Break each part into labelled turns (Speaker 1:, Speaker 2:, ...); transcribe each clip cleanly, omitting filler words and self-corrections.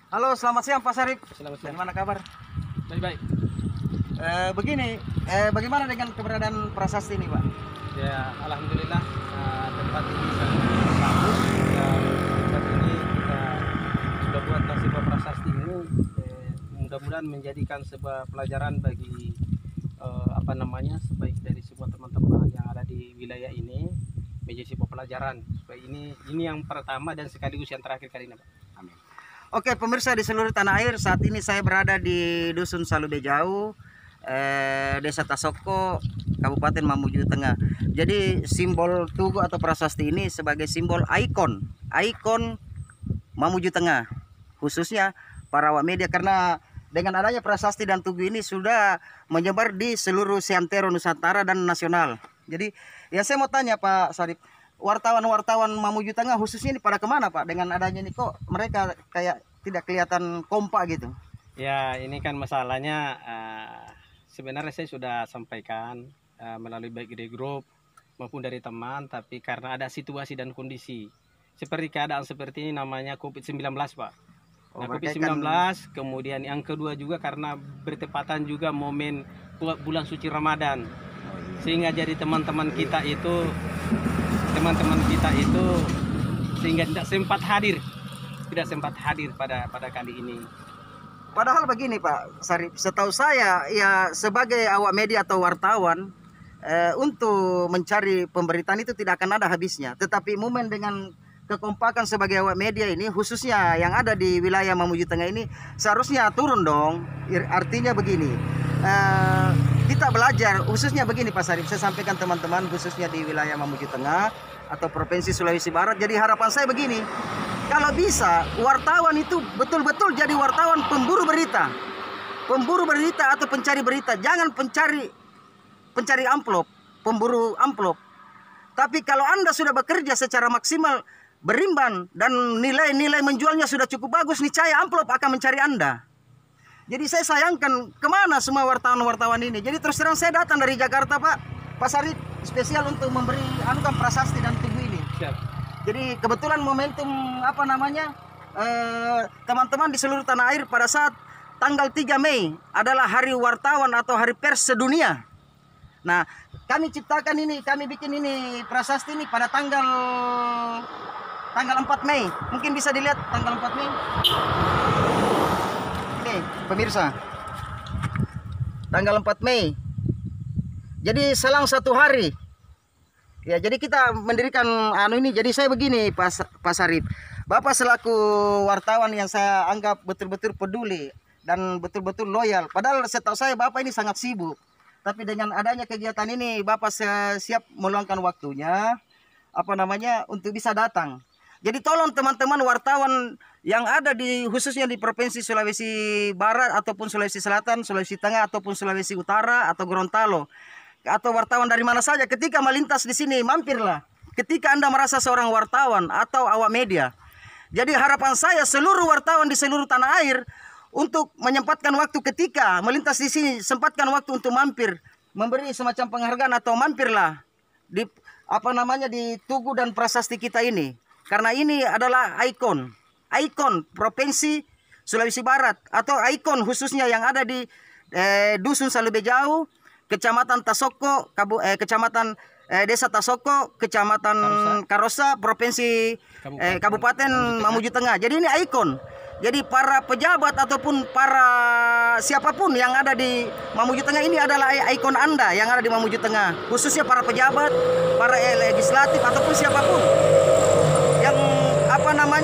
Speaker 1: Halo, selamat siang Pak Sarip.
Speaker 2: Selamat siang.
Speaker 1: Bagaimana kabar?
Speaker 2: Baik-baik.
Speaker 1: Bagaimana dengan keberadaan prasasti ini, Pak?
Speaker 2: Ya, alhamdulillah tempat ini sangat bagus. Dan tempat ini kita sudah buatkan sebuah prasasti ini. Mudah-mudahan menjadikan sebuah pelajaran bagi sebaik dari semua teman-teman yang ada di wilayah ini, menjadi sebuah pelajaran. Supaya ini yang pertama dan sekaligus yang terakhir kali ini, Pak.
Speaker 1: Amin. Oke, pemirsa di seluruh tanah air, saat ini saya berada di Dusun Salubejau, Desa Tasoko, Kabupaten Mamuju Tengah. Jadi simbol tugu atau prasasti ini sebagai simbol ikon Mamuju Tengah, khususnya para awak media, karena dengan adanya prasasti dan tugu ini sudah menyebar di seluruh seantero Nusantara dan nasional. Jadi ya saya mau tanya Pak Sarip, wartawan-wartawan Mamuju Tengah khususnya ini pada kemana Pak? Dengan adanya ini kok mereka kayak tidak kelihatan kompak gitu?
Speaker 2: Ya, ini kan masalahnya sebenarnya saya sudah sampaikan melalui baik dari grup maupun dari teman, tapi karena ada situasi dan kondisi seperti keadaan seperti ini namanya COVID-19, Pak. Nah, COVID-19 kemudian yang kedua juga karena bertepatan juga momen bulan suci Ramadan, sehingga jadi teman-teman kita itu sehingga tidak sempat hadir pada kali ini.
Speaker 1: Padahal begini Pak Sarip, setahu saya ya sebagai awak media atau wartawan, untuk mencari pemberitaan itu tidak akan ada habisnya. Tetapi momen dengan kekompakan sebagai awak media ini, khususnya yang ada di wilayah Mamuju Tengah ini, seharusnya turun dong. Artinya begini, kita belajar, khususnya begini Pak Sarip, saya sampaikan teman-teman khususnya di wilayah Mamuju Tengah atau Provinsi Sulawesi Barat. Jadi harapan saya begini, kalau bisa wartawan itu betul-betul jadi wartawan pemburu berita atau pencari berita, jangan pencari amplop, pemburu amplop. Tapi kalau Anda sudah bekerja secara maksimal, berimban, dan nilai-nilai menjualnya sudah cukup bagus, niscaya amplop akan mencari Anda. Jadi saya sayangkan kemana semua wartawan-wartawan ini. Jadi terus terang saya datang dari Jakarta Pak Sarip, spesial untuk memberi anugerah prasasti dan tugu ini.
Speaker 2: Siap.
Speaker 1: Jadi kebetulan momentum teman-teman di seluruh tanah air pada saat tanggal 3 Mei adalah hari wartawan atau hari pers sedunia. Nah, kami ciptakan ini, kami bikin ini prasasti ini pada tanggal 4 Mei. Mungkin bisa dilihat tanggal 4 Mei. Ini pemirsa, tanggal 4 Mei. Jadi selang 1 hari. Ya, jadi kita mendirikan ini. Jadi saya begini Pak Sarip, Bapak selaku wartawan yang saya anggap betul-betul peduli dan betul-betul loyal. Padahal setahu saya Bapak ini sangat sibuk. Tapi dengan adanya kegiatan ini Bapak siap meluangkan waktunya untuk bisa datang. Jadi tolong teman-teman wartawan yang ada khususnya di Provinsi Sulawesi Barat ataupun Sulawesi Selatan, Sulawesi Tengah ataupun Sulawesi Utara atau Gorontalo, atau wartawan dari mana saja, ketika melintas di sini mampirlah. Ketika Anda merasa seorang wartawan atau awak media. Jadi harapan saya seluruh wartawan di seluruh tanah air untuk menyempatkan waktu ketika melintas di sini, sempatkan waktu untuk mampir, memberi semacam penghargaan atau mampirlah di di tugu dan prasasti kita ini. Karena ini adalah ikon Provinsi Sulawesi Barat atau ikon khususnya yang ada di Dusun Salubejau, Kecamatan Tasoko, Kecamatan Desa Tasoko, Kecamatan Karosa, Provinsi Kabupaten Mamuju Tengah. Jadi ini ikon. Jadi para pejabat ataupun para siapapun yang ada di Mamuju Tengah ini adalah ikon Anda yang ada di Mamuju Tengah. Khususnya para pejabat, para legislatif ataupun siapapun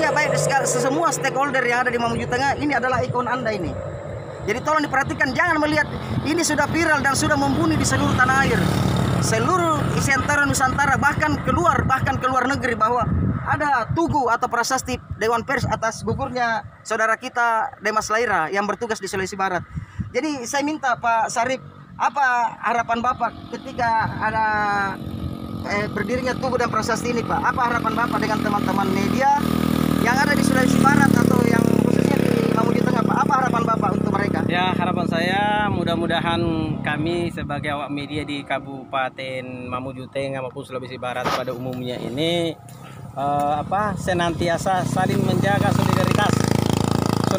Speaker 1: yang baik semua stakeholder yang ada di Mamuju Tengah, ini adalah ikon Anda ini. Jadi tolong diperhatikan, jangan melihat ini sudah viral dan sudah membunuh di seluruh tanah air, seluruh seantero Nusantara, bahkan keluar negeri, bahwa ada tugu atau prasasti Dewan Pers atas gugurnya saudara kita Demas Laira yang bertugas di Sulawesi Barat. Jadi saya minta Pak Sarip, apa harapan Bapak ketika ada berdirinya tugu dan prasasti ini Pak? Apa harapan Bapak dengan teman-teman media yang ada di Sulawesi Barat atau yang khususnya di Mamuju Tengah Pak? Apa harapan Bapak untuk mereka?
Speaker 2: Ya, harapan saya mudah-mudahan kami sebagai awak media di Kabupaten Mamuju Tengah maupun Sulawesi Barat pada umumnya ini senantiasa saling menjaga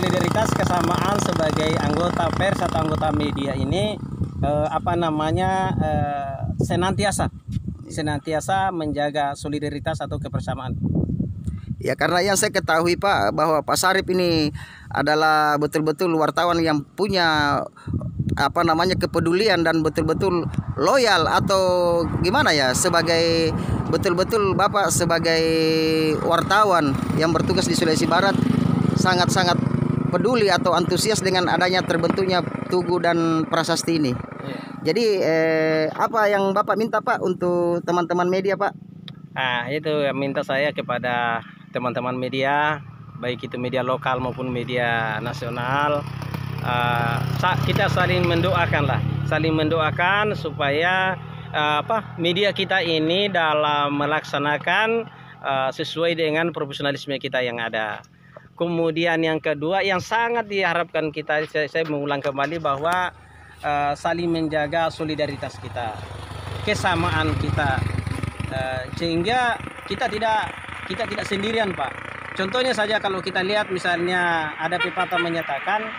Speaker 2: solidaritas kesamaan sebagai anggota pers atau anggota media ini senantiasa menjaga solidaritas atau kebersamaan.
Speaker 1: Ya, karena yang saya ketahui Pak, bahwa Pak Sarip ini adalah betul-betul wartawan yang punya kepedulian dan betul-betul loyal, atau gimana ya, sebagai betul-betul Bapak sebagai wartawan yang bertugas di Sulawesi Barat sangat-sangat peduli atau antusias dengan adanya terbentuknya Tugu dan Prasasti ini. Jadi apa yang Bapak minta Pak untuk teman-teman media Pak?
Speaker 2: Nah, itu yang minta saya kepada teman-teman media, baik itu media lokal maupun media nasional, kita saling mendoakan supaya media kita ini dalam melaksanakan sesuai dengan profesionalisme kita yang ada. Kemudian yang kedua yang sangat diharapkan kita, saya mengulang kembali bahwa saling menjaga solidaritas kita, kesamaan kita, sehingga kita tidak sendirian Pak. Contohnya saja kalau kita lihat misalnya ada pepatah menyatakan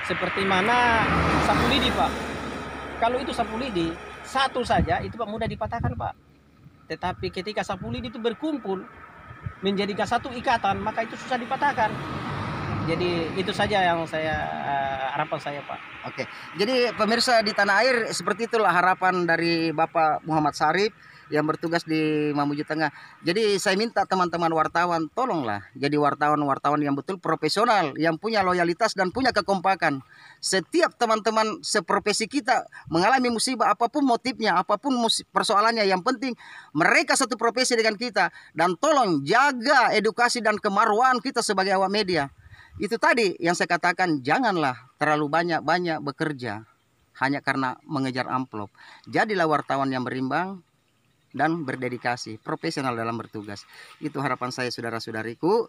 Speaker 2: seperti mana sapu lidi Pak. Kalau itu sapu lidi satu saja itu Pak mudah dipatahkan Pak. Tetapi ketika sapu lidi itu berkumpul menjadikan satu ikatan, maka itu susah dipatahkan. Jadi itu saja yang harapan saya Pak.
Speaker 1: Oke. Jadi pemirsa di tanah air, seperti itulah harapan dari Bapak Muhammad Sarip yang bertugas di Mamuju Tengah. Jadi saya minta teman-teman wartawan, tolonglah jadi wartawan-wartawan yang betul profesional, yang punya loyalitas dan punya kekompakan. Setiap teman-teman seprofesi kita mengalami musibah, apapun motifnya, apapun persoalannya, yang penting mereka satu profesi dengan kita. Dan tolong jaga edukasi dan kemaruan kita sebagai awak media. Itu tadi yang saya katakan, janganlah terlalu banyak bekerja hanya karena mengejar amplop. Jadilah wartawan yang berimbang dan berdedikasi, profesional dalam bertugas. Itu harapan saya saudara-saudariku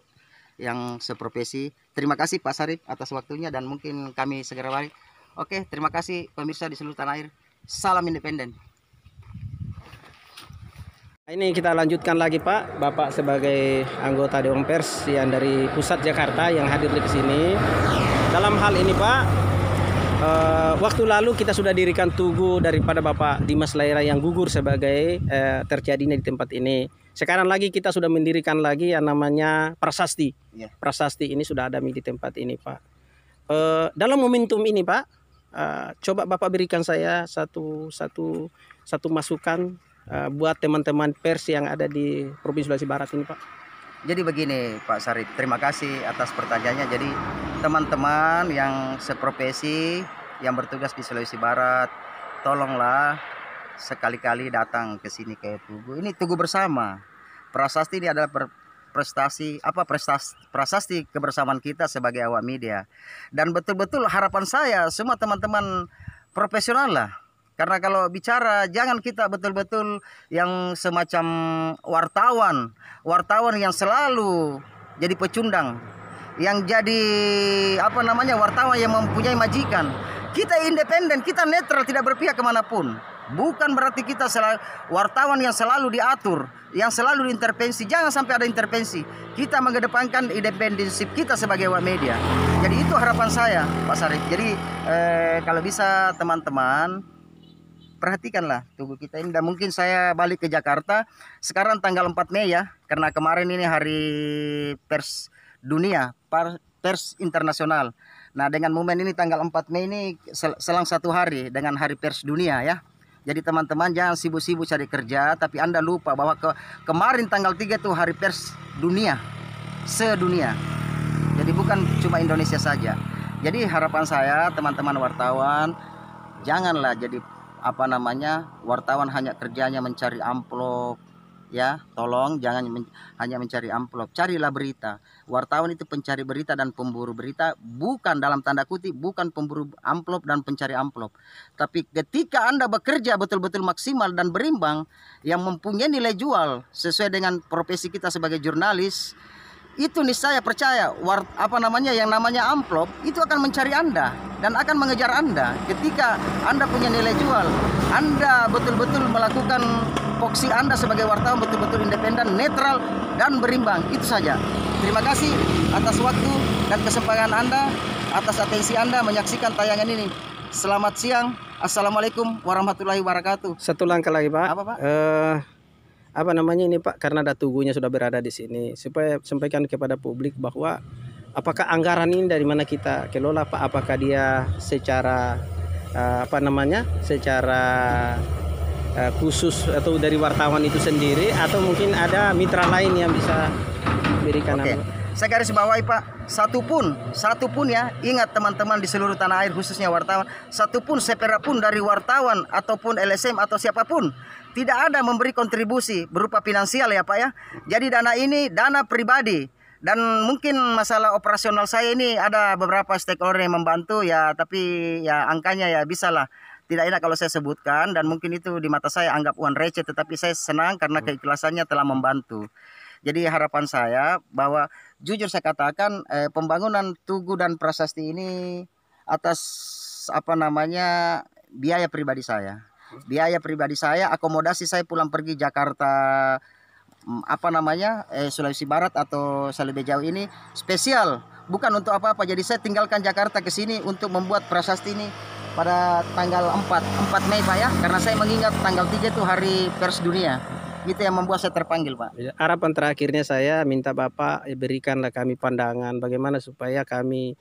Speaker 1: yang seprofesi. Terima kasih Pak Sarip atas waktunya, dan mungkin kami segera balik. Oke, terima kasih pemirsa di seluruh tanah air. Salam independen.
Speaker 2: Ini kita lanjutkan lagi Pak, Bapak sebagai anggota Dewan Pers yang dari pusat Jakarta yang hadir di sini. Dalam hal ini Pak, waktu lalu kita sudah dirikan tugu daripada Bapak Dimas Laira yang gugur sebagai terjadinya di tempat ini. Sekarang lagi kita sudah mendirikan lagi yang namanya Prasasti. Prasasti ini sudah ada di tempat ini Pak. Dalam momentum ini Pak, coba Bapak berikan saya satu masukan buat teman-teman pers yang ada di Provinsi Sulawesi Barat ini Pak.
Speaker 1: Jadi begini Pak Sarip, terima kasih atas pertanyaannya. Jadi teman-teman yang seprofesi yang bertugas di Sulawesi Barat, tolonglah sekali-kali datang ke sini ke Tugu. Ini Tugu bersama. Prasasti ini adalah prasasti kebersamaan kita sebagai awak media. Dan betul-betul harapan saya semua teman-teman profesional lah. Karena kalau bicara, jangan kita betul-betul yang semacam wartawan yang selalu jadi pecundang, yang jadi wartawan yang mempunyai majikan. Kita independen, kita netral, tidak berpihak kemanapun. Bukan berarti kita wartawan yang selalu diatur, yang selalu diintervensi. Jangan sampai ada intervensi. Kita mengedepankan independensi kita sebagai awak media. Jadi itu harapan saya Pak Sarip. Jadi kalau bisa teman-teman perhatikanlah Tugu kita ini. Dan mungkin saya balik ke Jakarta sekarang tanggal 4 Mei ya, karena kemarin ini hari pers dunia, pers internasional. Nah dengan momen ini tanggal 4 Mei ini selang satu hari dengan hari pers dunia ya. Jadi teman-teman jangan sibuk-sibuk cari kerja, tapi Anda lupa bahwa kemarin tanggal 3 itu hari pers dunia, sedunia. Jadi bukan cuma Indonesia saja. Jadi harapan saya teman-teman wartawan, janganlah jadi wartawan hanya kerjanya mencari amplop ya. Tolong jangan hanya mencari amplop, carilah berita. Wartawan itu pencari berita dan pemburu berita, bukan dalam tanda kutip, bukan pemburu amplop dan pencari amplop. Tapi ketika Anda bekerja betul-betul maksimal dan berimbang, yang mempunyai nilai jual sesuai dengan profesi kita sebagai jurnalis, itu niscaya percaya yang namanya amplop itu akan mencari Anda dan akan mengejar Anda. Ketika Anda punya nilai jual, Anda betul-betul melakukan tupoksi Anda sebagai wartawan betul-betul independen, netral, dan berimbang. Itu saja. Terima kasih atas waktu dan kesempatan Anda, atas atensi Anda menyaksikan tayangan ini. Selamat siang. Assalamualaikum warahmatullahi wabarakatuh.
Speaker 2: Satu langkah lagi, Pak.
Speaker 1: Apa, Pak?
Speaker 2: Apa namanya ini, Pak? Karena ada tugunya sudah berada di sini, supaya sampaikan kepada publik bahwa apakah anggaran ini dari mana kita kelola, Pak? Apakah dia secara secara khusus atau dari wartawan itu sendiri, atau mungkin ada mitra lain yang bisa berikan?
Speaker 1: Oke. Saya garis bawahi, Pak, satupun ya, ingat teman-teman di seluruh tanah air khususnya wartawan, satupun seperak pun dari wartawan ataupun LSM atau siapapun tidak ada memberi kontribusi berupa finansial ya, Pak ya. Jadi dana ini dana pribadi, dan mungkin masalah operasional saya ini ada beberapa stakeholder yang membantu ya, tapi ya angkanya ya bisalah. Tidak enak kalau saya sebutkan, dan mungkin itu di mata saya anggap uang receh, tetapi saya senang karena keikhlasannya telah membantu. Jadi harapan saya bahwa jujur saya katakan pembangunan Tugu dan Prasasti ini atas biaya pribadi saya. Biaya pribadi saya, akomodasi saya pulang pergi Jakarta Sulawesi Barat atau lebih jauh ini spesial, bukan untuk apa-apa. Jadi saya tinggalkan Jakarta ke sini untuk membuat prasasti ini pada tanggal 4 Mei, Pak ya, karena saya mengingat tanggal 3 itu hari pers dunia. Itu yang membuat saya terpanggil, Pak.
Speaker 2: Harapan terakhirnya saya minta Bapak berikanlah kami pandangan bagaimana supaya kami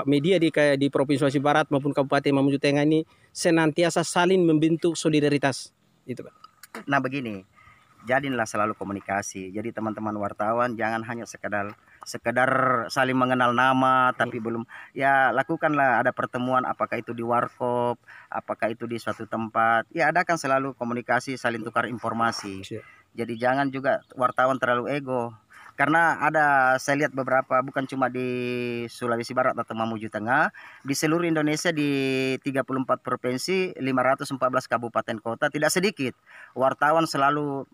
Speaker 2: media di Provinsi Sulawesi Barat maupun Kabupaten Mamuju Tengah ini senantiasa saling membentuk solidaritas. Itu, Pak.
Speaker 1: Nah begini, jadilah selalu komunikasi. Jadi teman-teman wartawan jangan hanya sekedar saling mengenal nama tapi belum, ya lakukanlah ada pertemuan, apakah itu di warkop, apakah itu di suatu tempat, ya adakan selalu komunikasi, saling tukar informasi. Jadi jangan juga wartawan terlalu ego, karena ada saya lihat beberapa, bukan cuma di Sulawesi Barat atau Mamuju Tengah, di seluruh Indonesia di 34 provinsi, 514 kabupaten kota, tidak sedikit wartawan selalu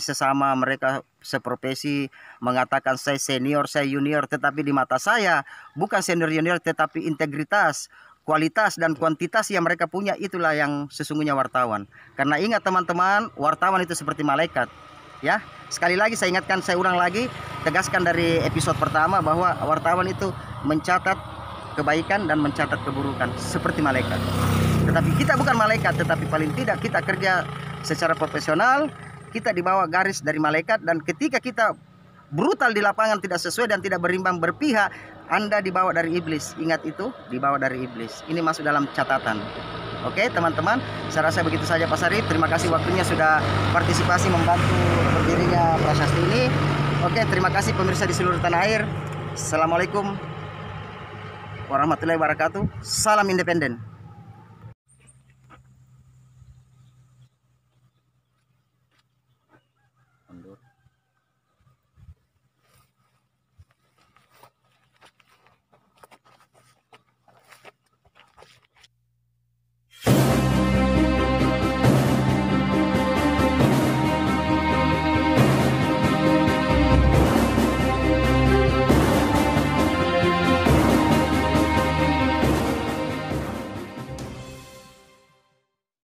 Speaker 1: sesama mereka seprofesi mengatakan saya senior, saya junior, tetapi di mata saya bukan senior junior, tetapi integritas, kualitas dan kuantitas yang mereka punya, itulah yang sesungguhnya wartawan. Karena ingat teman-teman, wartawan itu seperti malaikat. Ya, sekali lagi saya ingatkan, saya ulang lagi, tegaskan dari episode pertama bahwa wartawan itu mencatat kebaikan dan mencatat keburukan seperti malaikat. Tetapi kita bukan malaikat, tetapi paling tidak kita kerja secara profesional, kita dibawa garis dari malaikat, dan ketika kita brutal di lapangan tidak sesuai dan tidak berimbang berpihak, Anda dibawa dari iblis. Ingat itu, dibawa dari iblis. Ini masuk dalam catatan. Oke teman-teman, saya rasa begitu saja Pak Sarip. Terima kasih waktunya sudah partisipasi membantu berdirinya prasasti ini. Oke, terima kasih pemirsa di seluruh tanah air. Assalamualaikum warahmatullahi wabarakatuh. Salam independen.